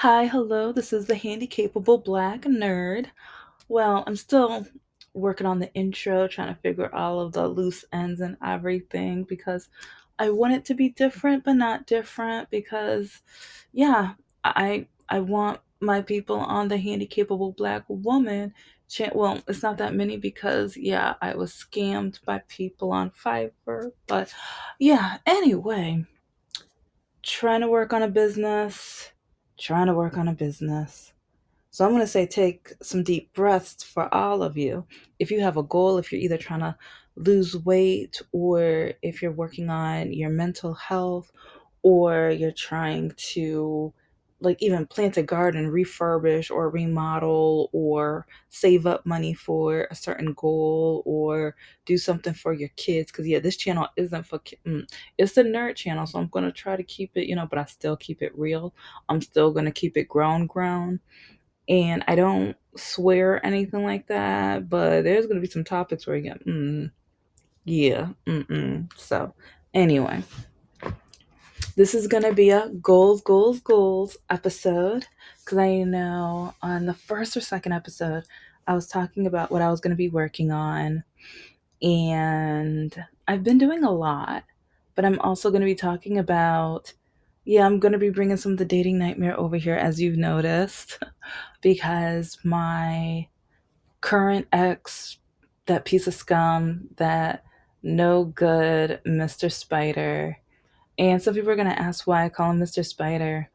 Hi, hello. This is the Handicapable Black Nerd. Well, I'm still working on the intro, trying to figure all of the loose ends and everything because I want it to be different, but not different because, yeah, I want my people on the Handicapable Black Woman. Well, it's not that many because, yeah, I was scammed by people on Fiverr. But yeah, anyway, trying to work on a business, trying to work on a business. So I'm going to say take some deep breaths for all of you. If you have a goal, if you're either trying to lose weight or if you're working on your mental health or you're trying to like even plant a garden, refurbish or remodel or save up money for a certain goal or do something for your kids cuz yeah, this channel isn't for it's the nerd channel, so I'm going to try to keep it, but I still keep it real. I'm still going to keep it grown and I don't swear or anything like that, but there's gonna be some topics where you get, yeah, So, anyway, this is gonna be a goals episode because I know on the first or second episode, I was talking about what I was gonna be working on, and I've been doing a lot, but I'm also gonna be talking about, yeah, I'm gonna be bringing some of the dating nightmare over here, as you've noticed, because my current ex, that piece of scum, that no good Mr. Spider. And some people are going to ask why I call him Mr. Spider.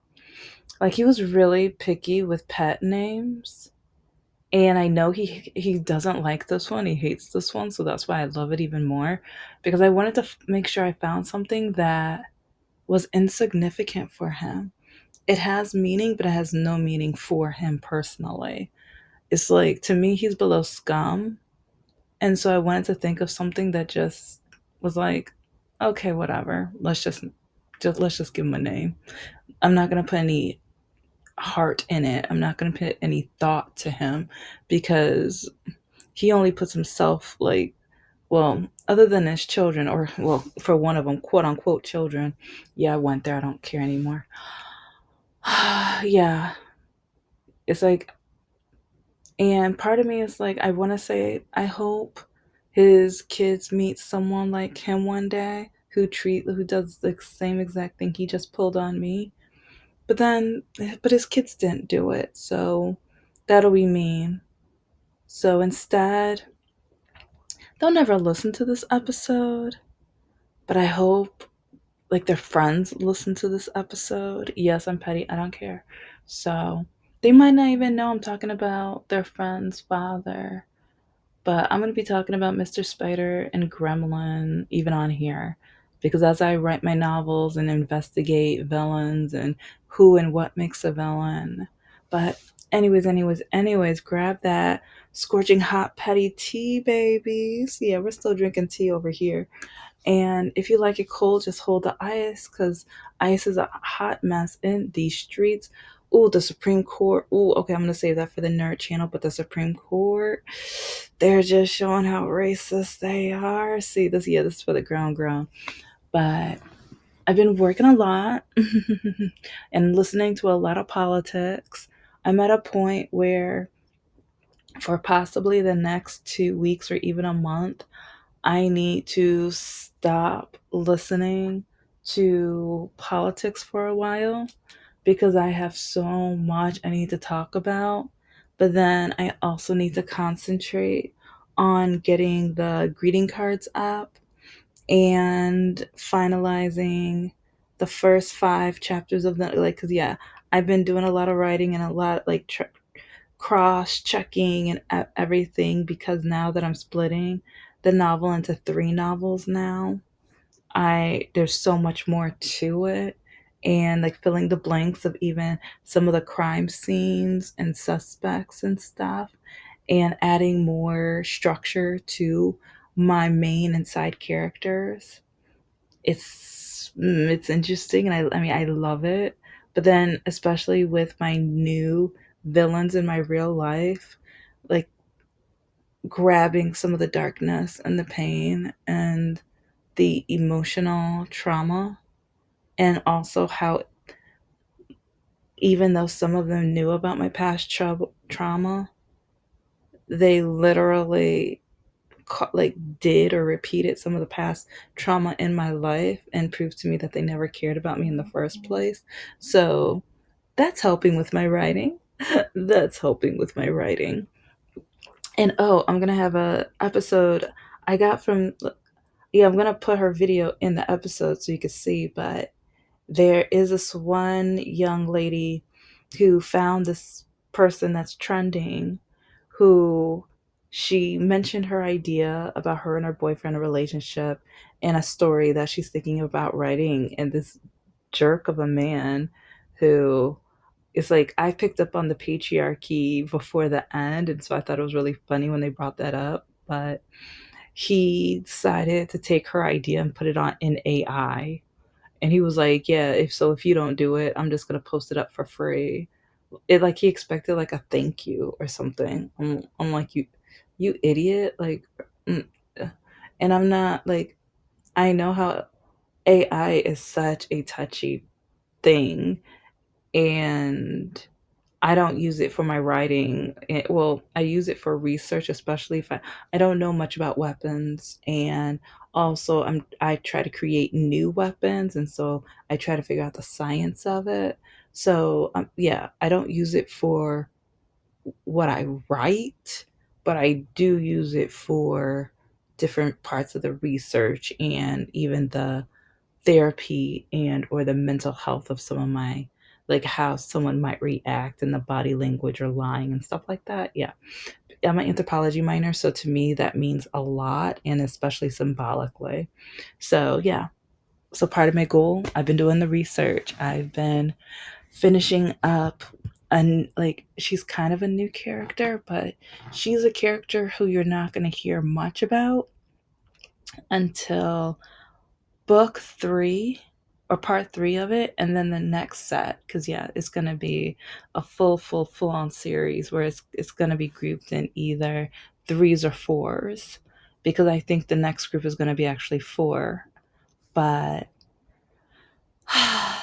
Like, he was really picky with pet names. And I know he doesn't like this one. He hates this one. So that's why I love it even more. Because I wanted to make sure I found something that was insignificant for him. It has meaning, but it has no meaning for him personally. It's like, to me, he's below scum. And so I wanted to think of something that just was like, okay, whatever. Let's just give him a name. I'm not gonna put any heart in it. I'm not gonna put any thought to him because he only puts himself like, well, other than his children, or well, for one of them, quote unquote children. Yeah, I went there. I don't care anymore. Yeah, it's like, and part of me is like, I want to say, I hope his kids meet someone like him one day who does the same exact thing he just pulled on me. But his kids didn't do it, so that'll be mean. So instead, they'll never listen to this episode. But I hope like their friends listen to this episode. Yes, I'm petty. I don't care. So they might not even know I'm talking about their friend's father. But I'm going to be talking about Mr. Spider and Gremlin even on here. Because as I write my novels and investigate villains and who and what makes a villain. But, anyways, grab that scorching hot petty tea, babies. Yeah, we're still drinking tea over here. And if you like it cold, just hold the ice because ice is a hot mess in these streets. Ooh, the Supreme Court. Ooh, okay, I'm going to save that for the nerd channel, but the Supreme Court, they're just showing how racist they are. See, this is for the grown. But I've been working a lot and listening to a lot of politics. I'm at a point where for possibly the next 2 weeks or even a month, I need to stop listening to politics for a while because I have so much I need to talk about. But then I also need to concentrate on getting the greeting cards up and finalizing the first 5 chapters of the, like, because yeah, I've been doing a lot of writing and a lot like cross checking and everything because now that I'm splitting the novel into 3 novels now, I there's so much more to it, and like filling the blanks of even some of the crime scenes and suspects and stuff, and adding more structure to my main and side characters. It's interesting, and I mean I love it. But then especially with my new villains in my real life, like grabbing some of the darkness and the pain and the emotional trauma, and also how even though some of them knew about my past trauma, they literally like did or repeated some of the past trauma in my life and proved to me that they never cared about me in the first place. So that's helping with my writing. That's helping with my writing. And oh, I'm gonna have a episode I got from, yeah, I'm gonna put her video in the episode so you can see, but there is this one young lady who found this person that's trending, who she mentioned her idea about her and her boyfriend a relationship and a story that she's thinking about writing, and this jerk of a man who is like, I picked up on the patriarchy before the end, and so I thought it was really funny when they brought that up, but he decided to take her idea and put it on in AI. And he was like, "Yeah, if you don't do it, I'm just gonna post it up for free." It like he expected like a thank you or something. I'm like, you idiot! Like, mm. And I'm not like, I know how AI is such a touchy thing, and I don't use it for my writing. Well, I use it for research, especially if I don't know much about weapons, and also I try to create new weapons, and so I try to figure out the science of it. So yeah, I don't use it for what I write, but I do use it for different parts of the research and even the therapy and or the mental health of some of my, like how someone might react and the body language or lying and stuff like that. Yeah. I'm an anthropology minor, so to me that means a lot, and especially symbolically. So yeah. So part of my goal, I've been doing the research. I've been finishing up, and like she's kind of a new character, but she's a character who you're not going to hear much about until book three or part three of it, and then the next set, because yeah, it's going to be a full on series where it's going to be grouped in either threes or fours, because I think the next group is going to be actually four. But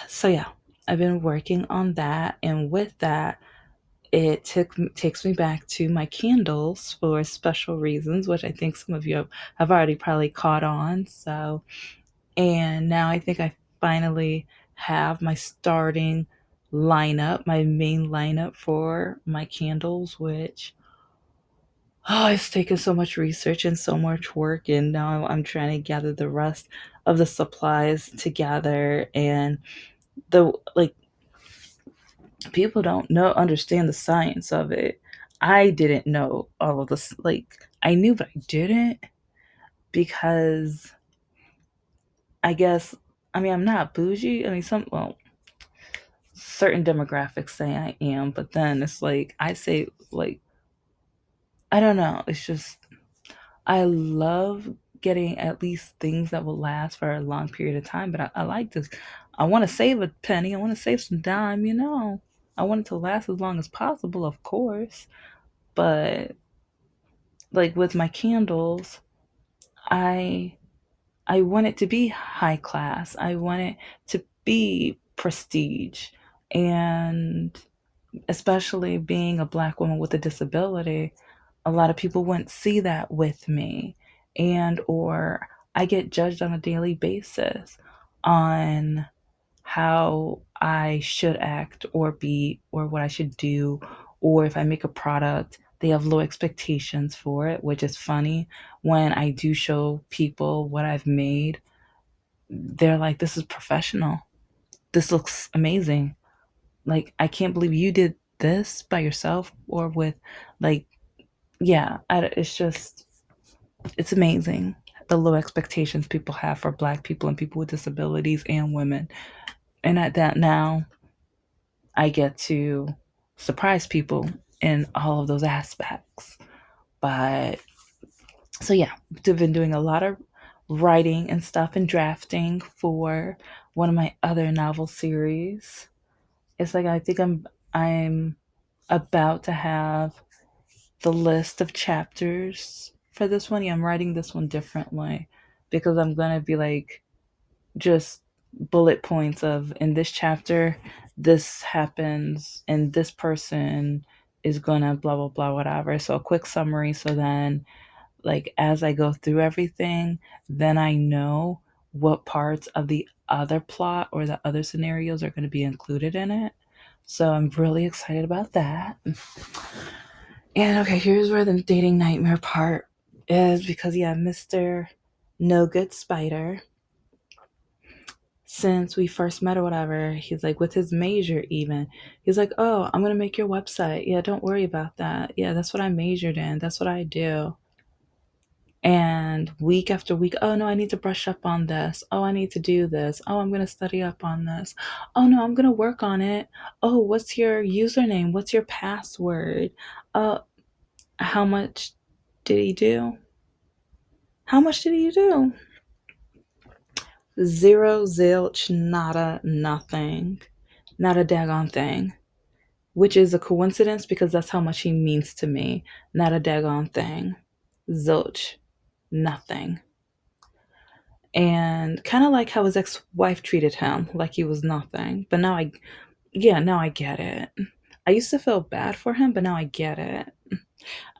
so yeah, I've been working on that, and with that, it takes me back to my candles for special reasons, which I think some of you have already probably caught on. So, and now I think I finally have my starting lineup, my main lineup for my candles, which, oh, it's taken so much research and so much work, and now I'm trying to gather the rest of the supplies together. And the like, people don't know understand the science of it. I didn't know all of this. Like, I knew, but I didn't, because I guess, I mean, I'm not bougie. I mean, certain demographics say I am, but then it's like I say, like, I don't know. It's just I love getting at least things that will last for a long period of time. But I like this. I want to save a penny. I want to save some dime. I want it to last as long as possible, of course. But like with my candles, I I want it to be high class. I want it to be prestige. And especially being a black woman with a disability, a lot of people wouldn't see that with me. And or I get judged on a daily basis on how I should act or be, or what I should do, or if I make a product, they have low expectations for it, which is funny. When I do show people what I've made, they're like, this is professional. This looks amazing. Like, I can't believe you did this by yourself or with, like, yeah, it's just, it's amazing the low expectations people have for black people and people with disabilities and women. And at that now, I get to surprise people in all of those aspects. But so yeah, I've been doing a lot of writing and stuff and drafting for one of my other novel series. It's like I think I'm about to have the list of chapters for this one. Yeah, I'm writing this one differently because I'm gonna be like just bullet points of, in this chapter, this happens and this person is gonna blah blah blah whatever. So a quick summary, so then like as I go through everything, then I know what parts of the other plot or the other scenarios are going to be included in it. So I'm really excited about that. And okay, here's where the dating nightmare part is, because yeah, Mr. No Good Spider, since we first met or whatever, he's like with his major even. He's like, "Oh, I'm going to make your website. Yeah, don't worry about that. Yeah, that's what I majored in. That's what I do." And week after week, oh no, I need to brush up on this. Oh, I need to do this. Oh, I'm going to study up on this. Oh no, I'm going to work on it. Oh, what's your username? What's your password? Uh, how much did he do? How much did he do? Zero, zilch, nada, nothing. Not a daggone thing. Which is a coincidence because that's how much he means to me. Not a daggone thing. Zilch, nothing. And kind of like how his ex-wife treated him, like he was nothing. But now now I get it. I used to feel bad for him, but now I get it.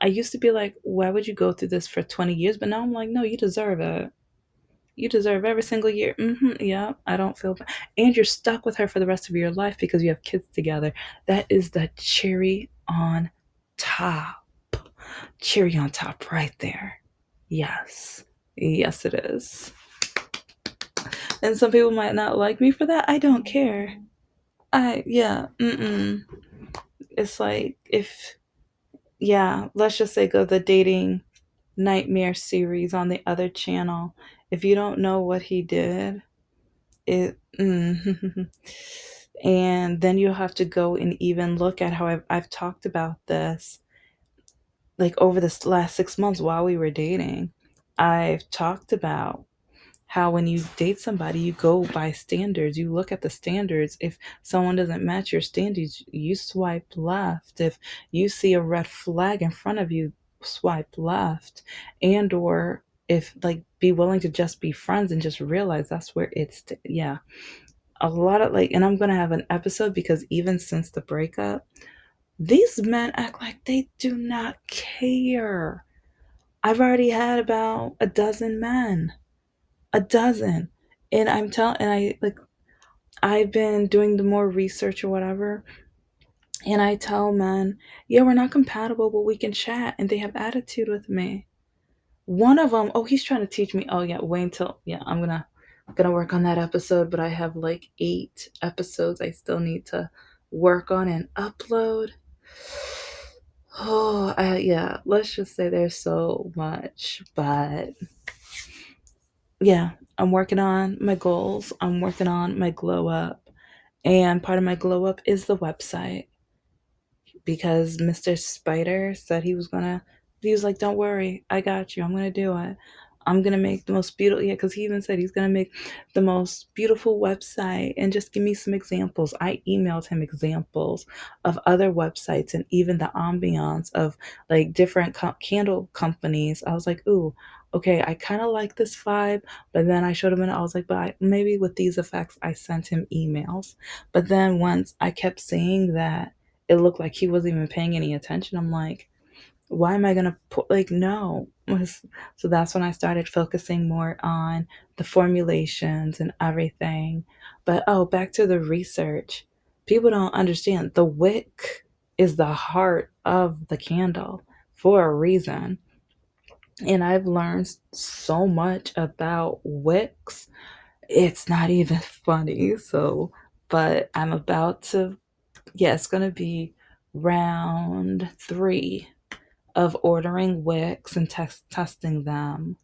I used to be like, why would you go through this for 20 years? But now I'm like, no, you deserve it. You deserve every single year. Yeah, I don't feel bad. And you're stuck with her for the rest of your life because you have kids together. That is the cherry on top. Cherry on top right there. Yes. Yes, it is. And some people might not like me for that. I don't care. Yeah, it's like if, yeah, let's just say go the dating nightmare series on the other channel. If you don't know what he did, and then you'll have to go and even look at how I've talked about this like over this last 6 months while we were dating. I've talked about how when you date somebody, you go by standards. You look at the standards. If someone doesn't match your standards, you swipe left. If you see a red flag in front of you, swipe left. And or if like be willing to just be friends and just realize that's where yeah. A lot of like, and I'm gonna have an episode because even since the breakup, these men act like they do not care. I've already had about a dozen men, a dozen, and I'm telling, and I like, I've been doing the more research or whatever, and I tell men, yeah, we're not compatible, but we can chat, and they have attitude with me. One of them, oh, he's trying to teach me. Oh yeah, wait until, yeah, I'm gonna work on that episode, but I have like 8 episodes I still need to work on and upload. Oh, yeah, let's just say there's so much, but yeah, I'm working on my goals. I'm working on my glow up. And part of my glow up is the website because Mr. Spider said he was like, don't worry, I got you. I'm going to do it. I'm going to make the most beautiful, yeah, because he even said he's going to make the most beautiful website and just give me some examples. I emailed him examples of other websites and even the ambiance of like different candle companies. I was like, ooh, okay, I kind of like this vibe. But then I showed him and I was like, maybe with these effects, I sent him emails. But then once I kept seeing that, it looked like he wasn't even paying any attention. I'm like, why am I gonna put like no? So that's when I started focusing more on the formulations and everything. But oh, back to the research. People don't understand the wick is the heart of the candle for a reason. And I've learned so much about wicks. It's not even funny. So, but I'm about to, yeah, it's gonna be round 3 of ordering wicks and testing them.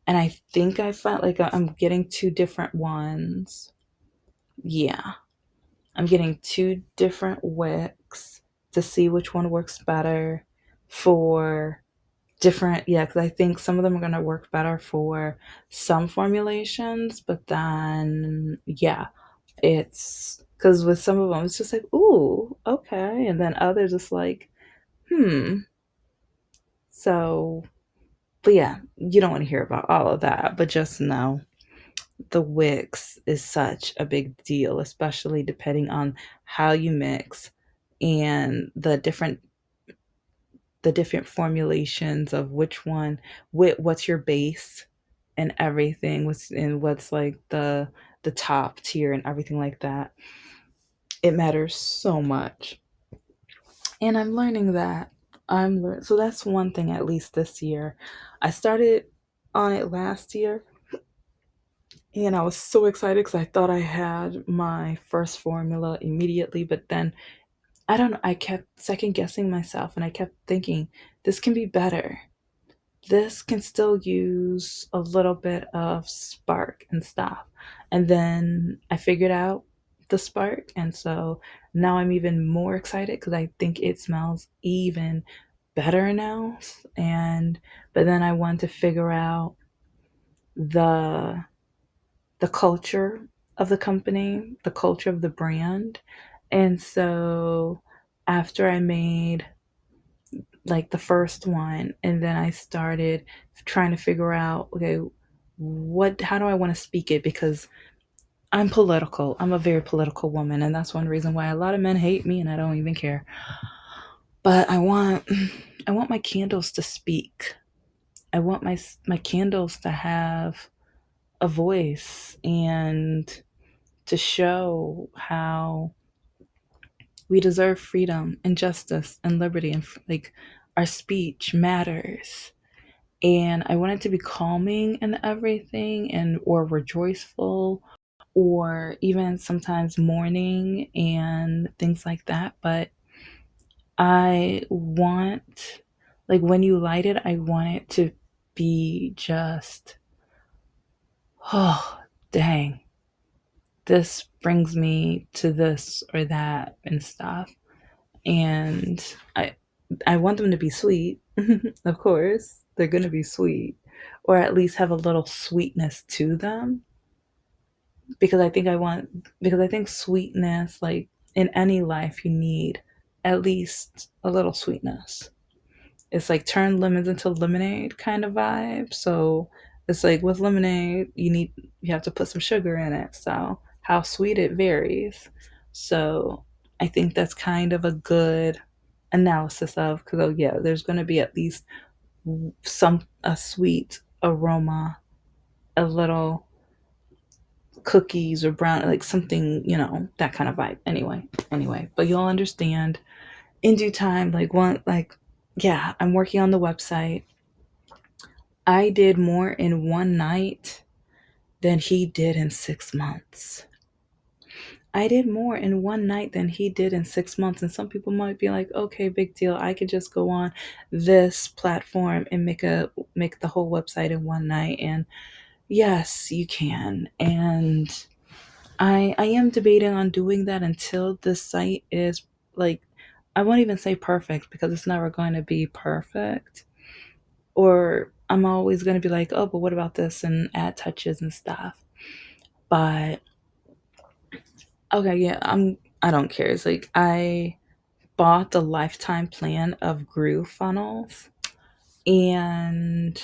And I think I found like I'm getting 2 different ones. Yeah, I'm getting 2 different wicks to see which one works better for different. Yeah, because I think some of them are going to work better for some formulations, but then, yeah, it's because with some of them, it's just like, ooh, okay. And then others, it's like, hmm. So but yeah, you don't want to hear about all of that, but just know the wicks is such a big deal, especially depending on how you mix and the different formulations of which one, what's your base and everything, what's like the top tier and everything like that. It matters so much. And I'm learning that. So that's one thing at least this year. I started on it last year and I was so excited because I thought I had my first formula immediately, but then I don't know, I kept second guessing myself and I kept thinking this can be better. This can still use a little bit of spark and stuff. And then I figured out the spark. And so now I'm even more excited because I think it smells even better now. And, but then I want to figure out the, the culture of the company, the culture of the brand. And so after I made like the first one and then I started trying to figure out, okay, what how do I want to speak it, because I'm political. I'm a very political woman and that's one reason why a lot of men hate me and I don't even care. But I want my candles to speak. I want my candles to have a voice and to show how we deserve freedom and justice and liberty and like our speech matters. And I want it to be calming and everything, and or rejoiceful or even sometimes mourning and things like that. But I want, like, when you light it, I want it to be just, oh, dang, this brings me to this or that and stuff. And I want them to be sweet. Of course, they're going to be sweet, or at least have a little sweetness to them. Because I think sweetness, like in any life, you need at least a little sweetness. It's like turn lemons into lemonade kind of vibe. So it's like with lemonade, you have to put some sugar in it. So how sweet it varies. So I think that's kind of a good analysis of, because oh yeah, there's going to be at least some a sweet aroma, a little cookies or brown, like something, that kind of vibe. Anyway, but you'll understand in due time. Yeah, I'm working on the website. I did more in one night than he did in 6 months. I did more in one night than he did in 6 months. And some people might be like, okay, big deal. I could just go on this platform and make the whole website in one night. And yes, you can. And I am debating on doing that until the site is like, I won't even say perfect because it's never going to be perfect. Or I'm always going to be like, oh, but what about this, and add touches and stuff. But okay, yeah, I don't care. It's like I bought the lifetime plan of Groove funnels, and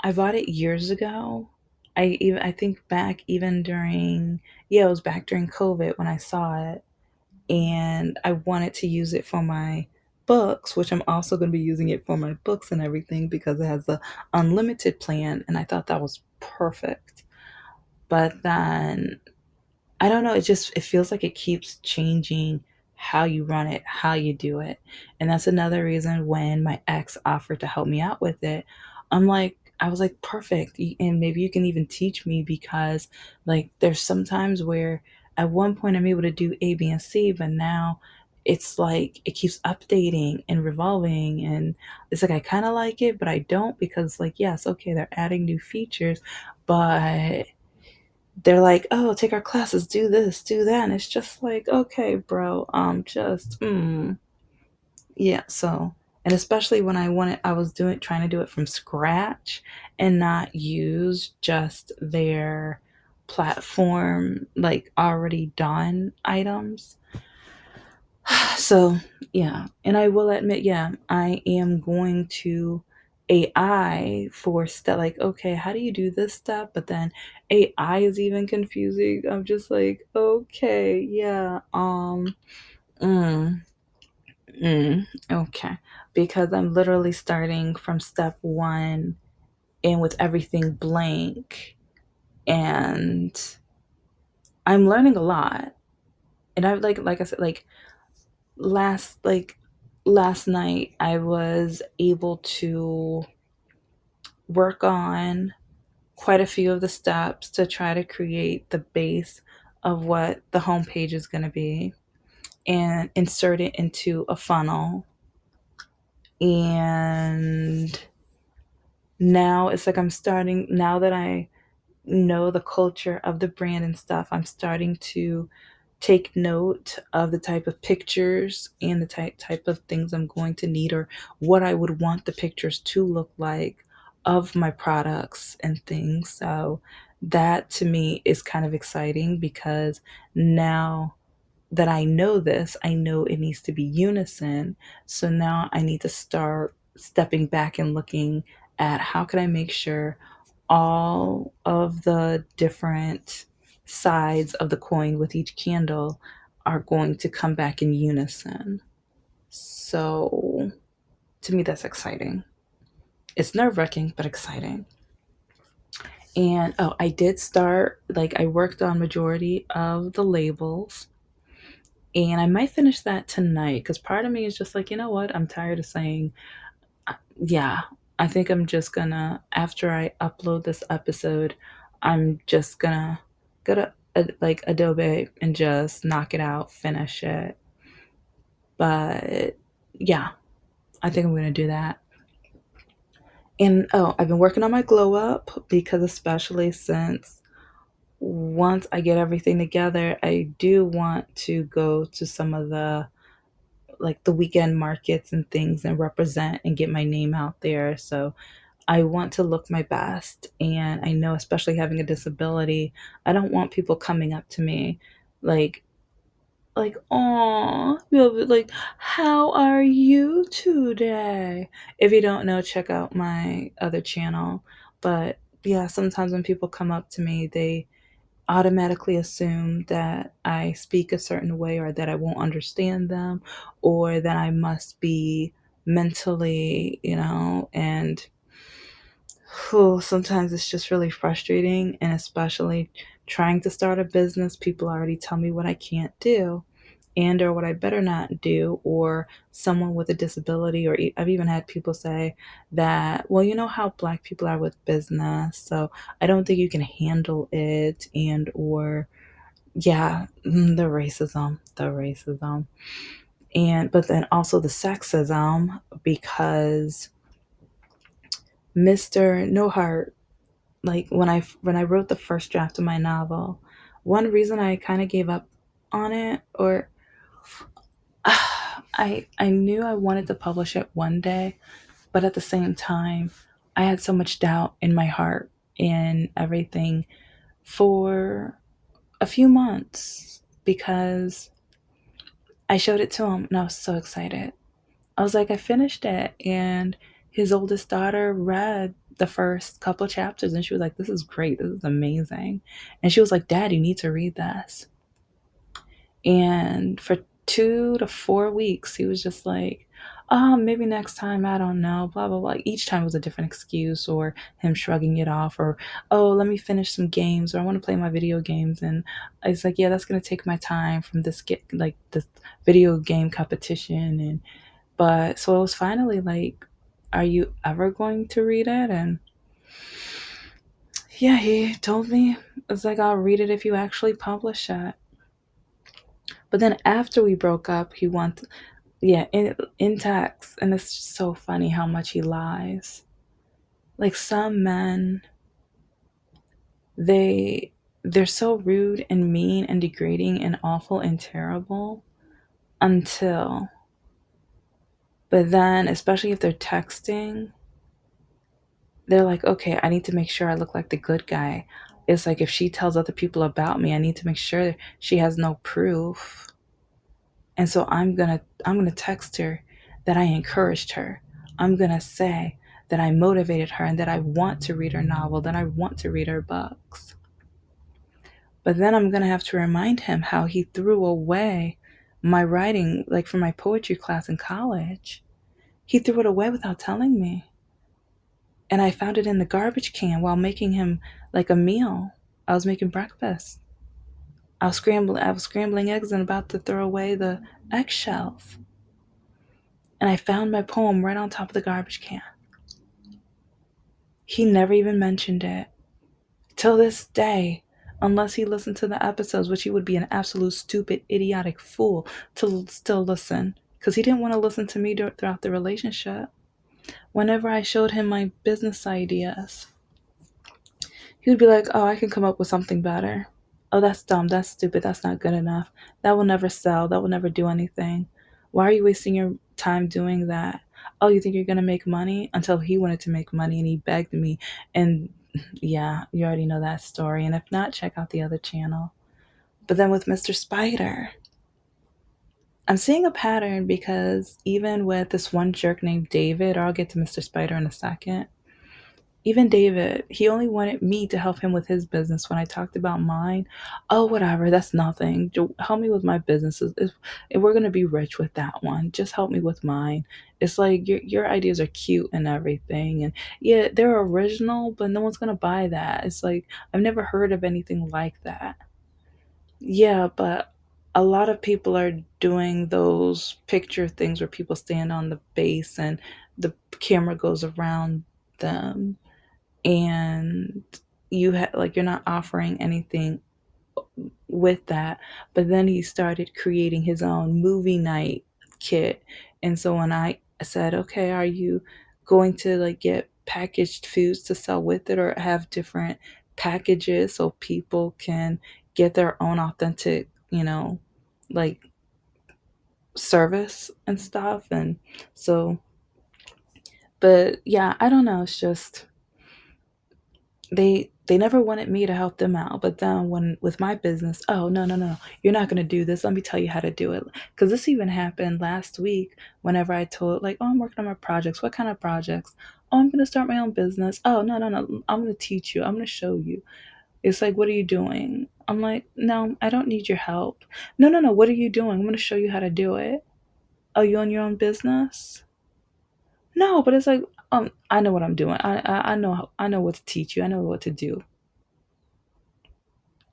I bought it years ago. I think back even during, yeah, it was back during COVID when I saw it, and I wanted to use it for my books, which I'm also going to be using it for my books and everything because it has the unlimited plan, and I thought that was perfect. But then I don't know, it feels like it keeps changing how you run it, how you do it. And that's another reason when my ex offered to help me out with it, I was like, perfect. And maybe you can even teach me because like there's some times where at one point I'm able to do A, B, and C, but now it's like it keeps updating and revolving, and it's like I kind of like it but I don't, because like yes, okay, they're adding new features, but they're like, "Oh, take our classes, do this, do that." And it's just like, "Okay, bro, yeah." So, and especially when I was trying to do it from scratch and not use just their platform, like already done items. So, yeah. And I will admit, yeah, I am going to AI for step like, okay, how do you do this step? But then AI is even confusing. I'm just like, okay, yeah, mm, okay. Because I'm literally starting from step one and with everything blank, and I'm learning a lot. And I like I said, last like last night I was able to work on quite a few of the steps to try to create the base of what the homepage is going to be and insert it into a funnel. And now it's like I'm starting, now that I know the culture of the brand and stuff, I'm starting to take note of the type of pictures and the type of things I'm going to need, or what I would want the pictures to look like of my products and things. So that to me is kind of exciting, because now that I know this, I know it needs to be unison. So now I need to start stepping back and looking at how can I make sure all of the different sides of the coin with each candle are going to come back in unison. So to me, that's exciting. It's nerve wracking, but exciting. And oh, I did start, like, I worked on majority of the labels, and I might finish that tonight because part of me is just like, you know what? I'm tired of saying, yeah, I think I'm just gonna, after I upload this episode, I'm just gonna go to like Adobe and just knock it out, finish it. But yeah, I think I'm gonna do that. And oh, I've been working on my glow up, because especially since once I get everything together, I do want to go to some of the, like, the weekend markets and things and represent and get my name out there. So I want to look my best. And I know, especially having a disability, I don't want people coming up to me like, oh, like, how are you today? If you don't know, check out my other channel. But yeah, sometimes when people come up to me, they automatically assume that I speak a certain way, or that I won't understand them, or that I must be mentally, and sometimes it's just really frustrating. And especially trying to start a business, people already tell me what I can't do, and or what I better not do, or someone with a disability, or I've even had people say that, well, you know how black people are with business, so I don't think you can handle it, and or yeah, the racism, and but then also the sexism, because Mr. No Heart, like when I wrote the first draft of my novel, one reason I kind of gave up on it, or I knew I wanted to publish it one day, but at the same time, I had so much doubt in my heart in everything for a few months, because I showed it to him and I was so excited. I was like, I finished it, and his oldest daughter read the first couple chapters and she was like, this is great, this is amazing. And she was like, Dad, you need to read this. And for 2 to 4 weeks, he was just like, oh, maybe next time, I don't know, blah, blah, blah. Each time was a different excuse, or him shrugging it off, or, oh, let me finish some games, or I want to play my video games. And I was like, yeah, that's going to take my time from this video game competition. And, but so it was finally like, are you ever going to read it? And yeah, he told me, it's like, I'll read it if you actually publish it. But then after we broke up, he wanted, yeah, in text, and it's just so funny how much he lies. Like, some men, they they're so rude and mean and degrading and awful and terrible until, but then especially if they're texting, they're like, okay, I need to make sure I look like the good guy. It's like, if she tells other people about me, I need to make sure she has no proof. And so I'm gonna text her that I encouraged her. I'm gonna say that I motivated her and that I want to read her novel, that I want to read her books. But then I'm going to have to remind him how he threw away my writing, like for my poetry class in college. He threw it away without telling me. And I found it in the garbage can while making him like a meal. I was making breakfast. I was scrambling eggs and about to throw away the eggshells. And I found my poem right on top of the garbage can. He never even mentioned it. Till this day, unless he listened to the episodes, which he would be an absolute stupid, idiotic fool to still listen, because he didn't want to listen to me throughout the relationship. Whenever I showed him my business ideas, he would be like, "Oh, I can come up with something better. Oh, that's dumb. That's stupid. That's not good enough. That will never sell. That will never do anything. Why are you wasting your time doing that? Oh, you think you're going to make money?" Until he wanted to make money and he begged me. And yeah, you already know that story. And if not, check out the other channel. But then with Mr. Spider, I'm seeing a pattern because even with this one jerk named David, or I'll get to Mr. Spider in a second, even David, he only wanted me to help him with his business when I talked about mine. Oh, whatever, that's nothing. Help me with my businesses. If we're gonna be rich with that one, just help me with mine. It's like your ideas are cute and everything, and yeah, they're original, but no one's gonna buy that. It's like I've never heard of anything like that. Yeah, but a lot of people are doing those picture things where people stand on the base and the camera goes around them, and you're not offering anything with that. But then he started creating his own movie night kit. And so when I said, okay, are you going to like get packaged foods to sell with it, or have different packages so people can get their own authentic, like service and stuff? And so, but yeah, I don't know. It's just they never wanted me to help them out. But then when with my business, oh, no, no, no, you're not going to do this, let me tell you how to do it. Because this even happened last week whenever I told, like, oh, I'm working on my projects. What kind of projects? Oh, I'm going to start my own business. Oh, no, no, no, I'm going to teach you, I'm going to show you. It's like, what are you doing? I'm like, no, I don't need your help. No, no, no, what are you doing? I'm going to show you how to do it. Oh, you own your own business? No, but it's like, I know what I'm doing. I know what to teach you. I know what to do.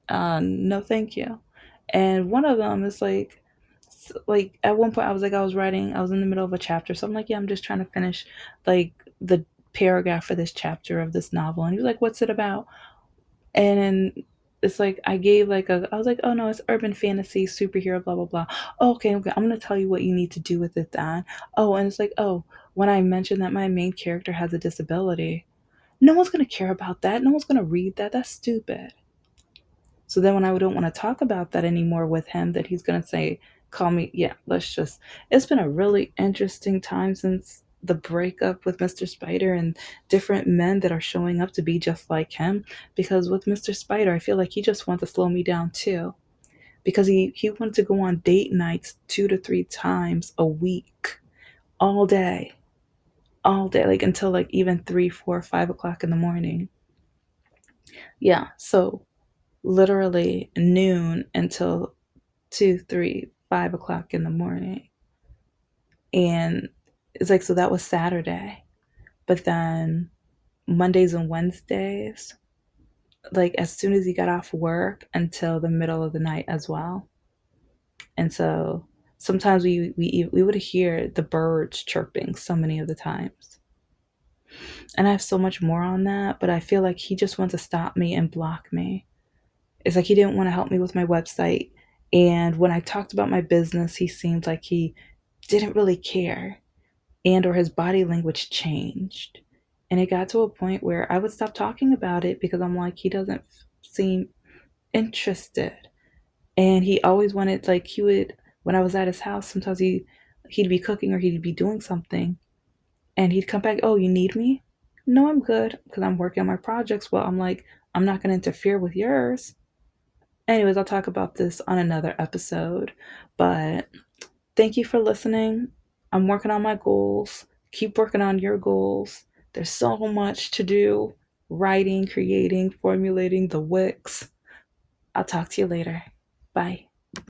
No, thank you. And one of them is like at one point I was writing, I was in the middle of a chapter, so I'm like, yeah, I'm just trying to finish like the paragraph for this chapter of this novel. And he was like, what's it about? And then it's like I was like, oh no, it's urban fantasy, superhero, blah blah blah. Oh, okay, okay, I'm gonna tell you what you need to do with it then. Oh, and it's like, oh, when I mentioned that my main character has a disability, no one's gonna care about that. No one's gonna read that. That's stupid. So then when I don't want to talk about that anymore with him, that he's going to say, call me. Yeah, it's been a really interesting time since the breakup with Mr. Spider and different men that are showing up to be just like him. Because with Mr. Spider, I feel like he just wants to slow me down too. Because he wanted to go on date nights 2 to 3 times a week, all day, like until like even 3, 4, 5 o'clock in the morning. Yeah, so literally noon until 2, 3, 5 o'clock in the morning. And it's like, so that was Saturday. But then Mondays and Wednesdays, like as soon as he got off work until the middle of the night as well. And so sometimes we would hear the birds chirping so many of the times. And I have so much more on that, but I feel like he just wants to stop me and block me. It's like he didn't want to help me with my website. And when I talked about my business, he seemed like he didn't really care, and or his body language changed. And it got to a point where I would stop talking about it because I'm like, he doesn't seem interested. And he always wanted, like, he would, when I was at his house, sometimes he'd be cooking or he'd be doing something, and he'd come back, oh, you need me? No, I'm good because I'm working on my projects. Well, I'm like, I'm not going to interfere with yours. Anyways, I'll talk about this on another episode. But thank you for listening. I'm working on my goals. Keep working on your goals. There's so much to do: writing, creating, formulating the wicks. I'll talk to you later. Bye.